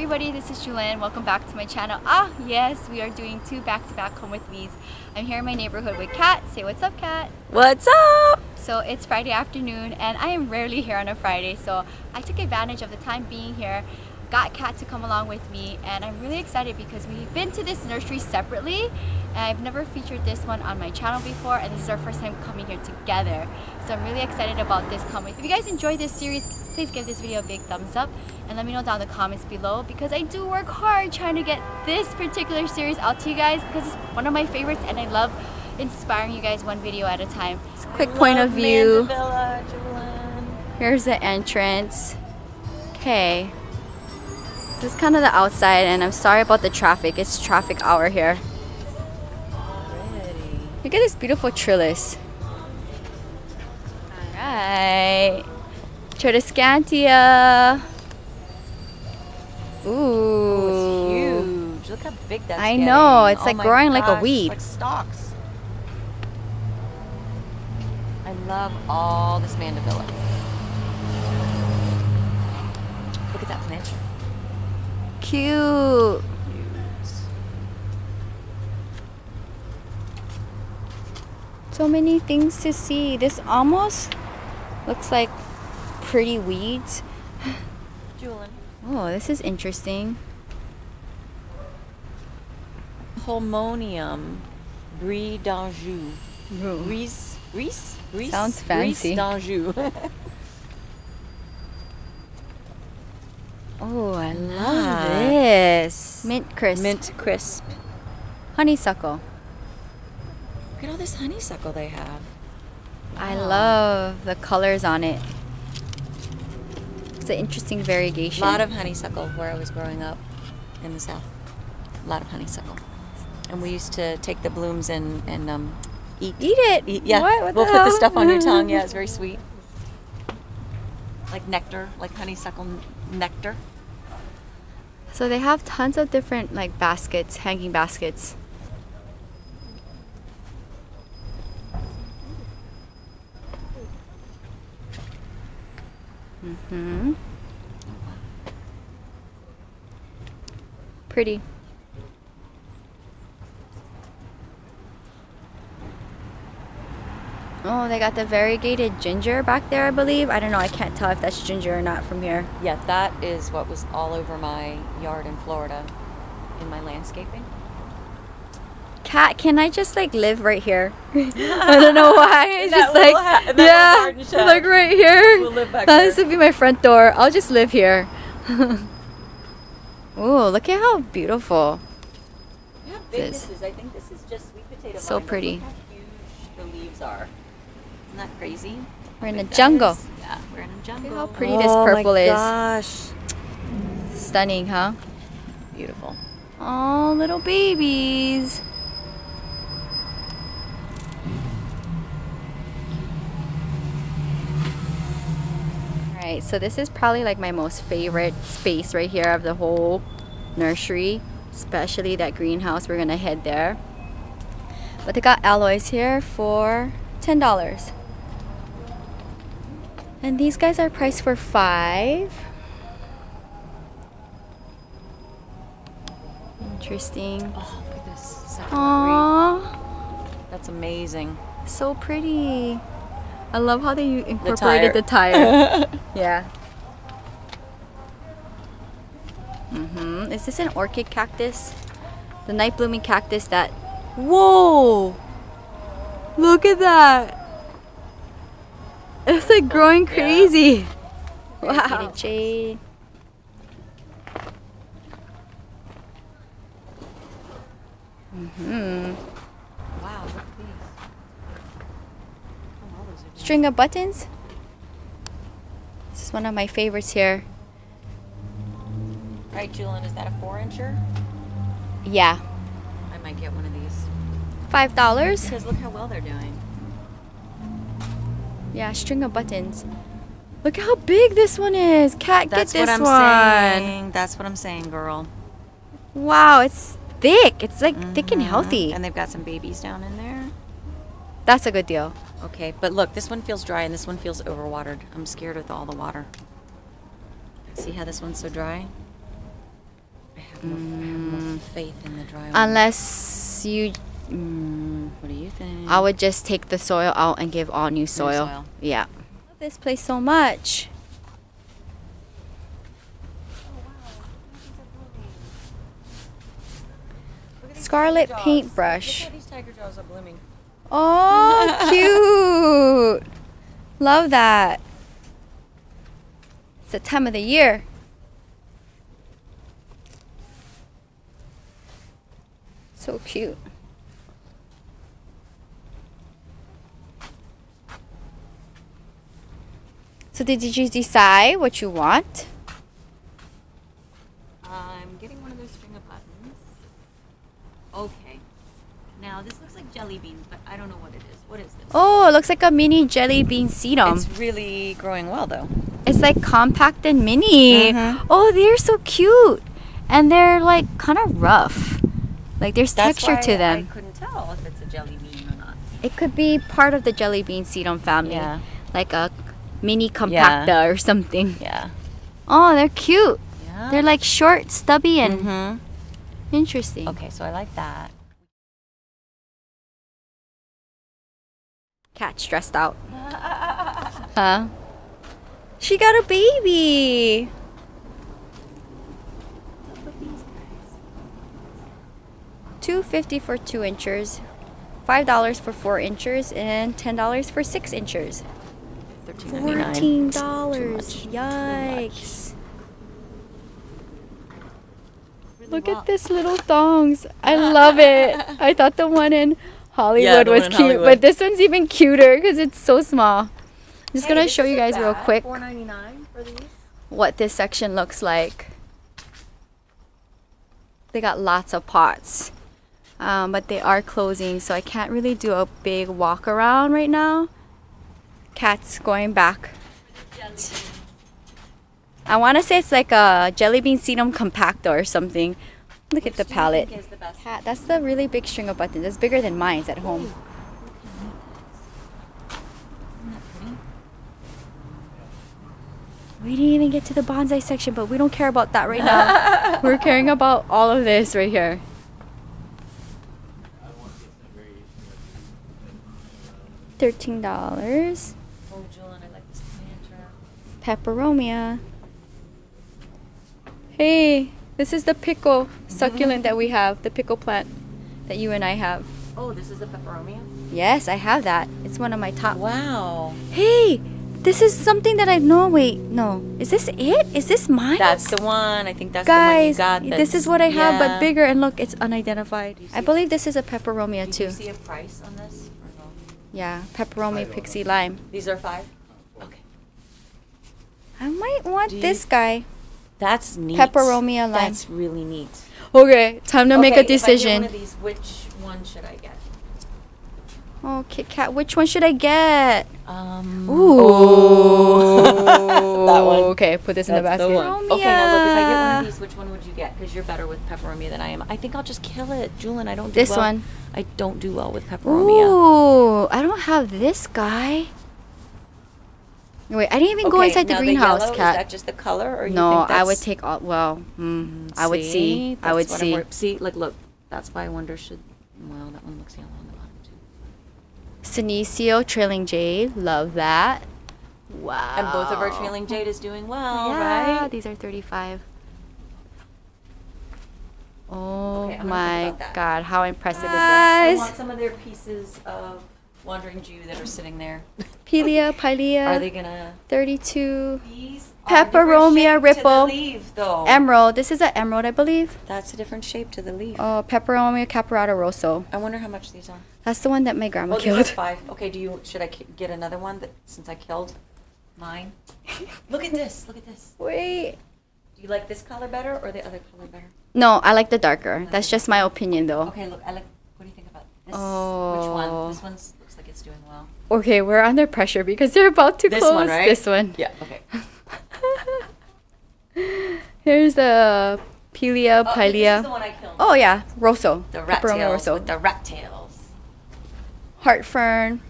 everybody, this is Julian. Welcome back to my channel. Yes, we are doing 2 back-to-back home with me's. I'm here in my neighborhood with Kat. Say what's up, Kat. What's up? So it's Friday afternoon and I am rarely here on a Friday, so I took advantage of the time being here, got Kat to come along with me, and I'm really excited because we've been to this nursery separately and I've never featured this one on my channel before, and this is our first time coming here together. So I'm really excited about this coming. If you guys enjoyed this series, please give this video a big thumbs up and let me know down in the comments below, because I do work hard trying to get this particular series out to you guys because it's one of my favorites and I love inspiring you guys one video at a time. Just a quick point of view. Here's the entrance. Okay. This is kind of the outside, and I'm sorry about the traffic. It's traffic hour here. Look at this beautiful trellis. Alright. Tradescantia. Ooh. Oh, it's huge. Look how big that's I know. It's like growing like a weed. It's like stalks. I love all this mandevilla. Look at that plant. Cute. So many things to see. This almost looks like pretty weeds. Julian. Oh, this is interesting. Holmonium Brie d'Anjou. Brise Sounds fancy. Brise d'Anjou. Oh, I love this. Mint crisp. Mint crisp. Honeysuckle. Look at all this honeysuckle they have. I love the colors on it. It's an interesting variegation. A lot of honeysuckle where I was growing up in the south. A lot of honeysuckle. And we used to take the blooms and eat it. Yeah, What we'll the put the hell? stuff on your tongue. Yeah, it's very sweet. Like nectar, like honeysuckle nectar. So they have tons of different like baskets, hanging baskets. Pretty. Oh, they got the variegated ginger back there, I believe. I don't know, I can't tell if that's ginger or not from here. Yeah, that is what was all over my yard in Florida in my landscaping. Kat, can I just like live right here? I don't know why. It's just like, yeah, like right here. We'll live back This would be my front door. I'll just live here. Oh, look at how beautiful. Yeah, big this is. I think this is just sweet potato So vine. pretty. Look how huge the leaves are. Isn't that crazy? We're in the jungle. Yeah, we're in a jungle. Look how pretty this purple is. Gosh. Stunning, huh? Beautiful. Oh, little babies. Alright, so this is probably like my most favorite space right here of the whole nursery, especially that greenhouse. We're gonna head there. But they got alloys here for $10. And these guys are priced for $5. Interesting. Oh, look at this. Second Aww, That's amazing. so pretty. I love how they incorporated the tire. Yeah. Is this an orchid cactus? The night blooming cactus that... Whoa! Look at that! It's like growing crazy. Wow. Jade. Wow, look at these. Oh, all those are String of buttons. This is one of my favorites here. All right, Julian, is that a 4-incher? Yeah. I might get one of these. $5. Because look how well they're doing. Yeah, string of buttons. Look how big this one is. Kat, get That's this what I'm one. saying. That's what I'm saying, girl. Wow, it's thick. It's like thick and healthy. And they've got some babies down in there. That's a good deal. Okay, but look, this one feels dry and this one feels overwatered. I'm scared with all the water. See how this one's so dry? more faith in the dry one. Unless you... What do you think? I would just take the soil out and give all new soil. Yeah. I love this place so much. Scarlet paintbrush. Look how these tiger jaws are blooming. Oh, cute. Love that. It's the time of the year. So cute. So did you decide what you want? I'm getting one of those string of buttons. Okay. Now this looks like jelly beans, but I don't know what it is. What is this? Oh, it looks like a mini jelly bean sedum. It's really growing well though. It's like compact and mini. Mhm. Oh, they're so cute. And they're like kind of rough. Like there's texture to them. I couldn't tell if it's a jelly bean or not. It could be part of the jelly bean sedum family. Yeah. Like a mini compacta or something. Yeah. Oh, they're cute. Yeah. They're like short, stubby, and Mhm. interesting. Okay, so I like that. Cat stressed out. Huh? She got a baby. $2.50 for 2 inches, $5 for 4 inches, and $10 for 6 inches. $14. Yikes. Really Look well. at this little thongs. I love it. I thought the one in Hollywood the was one in cute, Hollywood. but this one's even cuter because it's so small. I'm just gonna this show you isn't guys real bad. quick $4.99 for these. what this section looks like. They got lots of pots, but they are closing, so I can't really do a big walk around right now. Cat's going back. I want to say it's like a jelly bean sedum compactor or something. Look at the palette. Cat, that's the really big string of buttons. It's bigger than mine's at home. We didn't even get to the bonsai section, but we don't care about that right now. We're caring about all of this right here. $13. Oh, Julian, I like this planter. Peperomia. Hey, this is the pickle succulent that we have, the pickle plant that you and I have. Oh, this is a peperomia? Yes, I have that. It's one of my top. Wow. Hey, this is something that I know. Wait, no. Is this it? Is this mine? That's the one. I think that's Guys, the one you got. this is what I have, yeah. but bigger. And look, it's unidentified. you I see- believe this is a peperomia Did too. you see a price on this? Or no? Yeah, pepperoni pixie lime. These are 5? Okay. I might want Do you- this guy. That's neat. Peperomia lime. That's really neat. Okay, time to make a Okay, decision. If I get one of these, which one should I get? Oh, Kit Kat, which one should I get? Ooh. That one. Okay, put this in the That's basket. the one. Okay, now look, if I get one Peperomia. of these, which one would you get? Because you're better with peperomia than I am. I think I'll just kill it. Julian, I don't do This well. one. I don't do well with peperomia. Ooh, I don't have this guy. Wait, I didn't even go inside the now greenhouse, yellow, Kat. Is that just the color? Or you No, think that's... I would take all. Well, I would see. I would That's what I'm see. worried- See, like, look. That's why I wonder should... Well, that one looks yellow on the bottom, too. Senecio Trailing Jade, love that. Wow. And both of our trailing jade is doing well, Yeah, right? these are 35. Oh Okay, I'm gonna think my about that. God, how impressive I is want this? some of their pieces of Wandering Jew that are sitting there. Pelia, Are Pilea, they gonna... 32. These Peperomia ripple. To the leaf, though. Emerald, this is an emerald, I believe. That's a different shape to the leaf. Oh, Peperomia Caparata Rosso. I wonder how much these are. That's the one that my grandma Oh, these are killed. 5. Okay, should I get another one that since I killed mine? Look at this. Look at this. Wait. Do you like this color better or the other color better? No, I like the darker. That's just my opinion though. Okay, look. I like. What do you think about this? Oh. Which one? This one looks like it's doing well. Okay, we're under pressure because they're about to This close. one, right? This one. Yeah. Okay. Here's the Pelia, Oh, this is Pilea. the one I killed. Oh yeah, Rosso. The rat Peperomia tails Rosso. with the rat tails. Heart fern.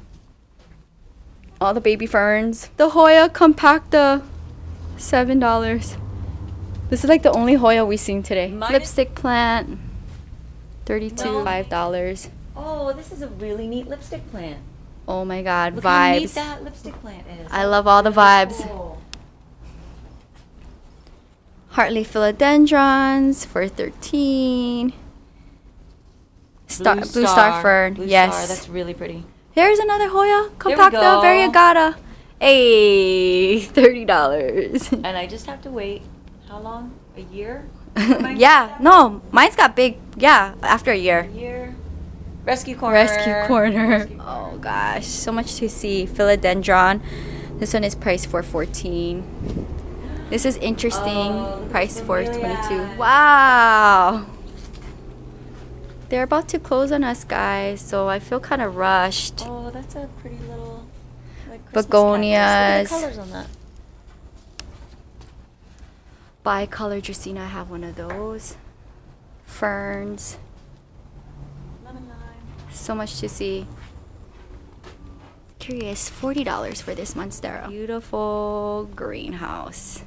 All the baby ferns. The Hoya compacta, $7. This is like the only Hoya we've seen today. Mine Lipstick plant, $32, Well- $5. Oh, this is a really neat lipstick plant. Oh my god, Look how neat vibes. that lipstick plant is. I love all the vibes. Cool. Hartley philodendrons for $13. Blue star fern. Blue Yes. Star, that's really pretty. Here's another Hoya. There we Compacta go. variegata. Hey, $30. And I just have to wait. How long? A year? Yeah, no, mine's got big. Yeah, after a year. A year. Rescue corner. Rescue corner. Rescue corner. Oh gosh, so much to see. Philodendron. This one is priced for $14. This is interesting. Oh, Priced for Camellia. $22. Wow. They're about to close on us, guys, so I feel kind of rushed. Oh, that's a pretty little like Christmas Begonias. cactus. Look at the colors on that. Bicolor Dracaena, I have one of those. Ferns. Lemon lime. So much to see. Curious, $40 for this monstera. Beautiful greenhouse.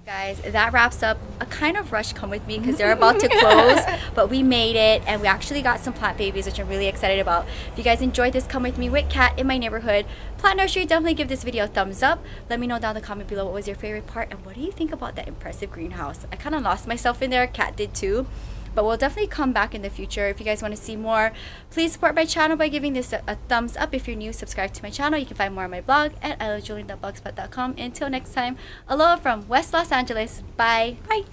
Guys, that wraps up a kind of rush come with me because they're about to close, but we made it and we actually got some plant babies, which I'm really excited about. If you guys enjoyed this come with me with cat in my neighborhood Plant Nursery, definitely give this video a thumbs up. Let me know down in the comment below what was your favorite part and what do you think about that impressive greenhouse. I kind of lost myself in there. Cat did too. But we'll definitely come back in the future. If you guys want to see more, please support my channel by giving this a thumbs up. If you're new, subscribe to my channel. You can find more on my blog at ILOVEJEWELYN.blogspot.com. Until next time, aloha from West Los Angeles. Bye. Bye.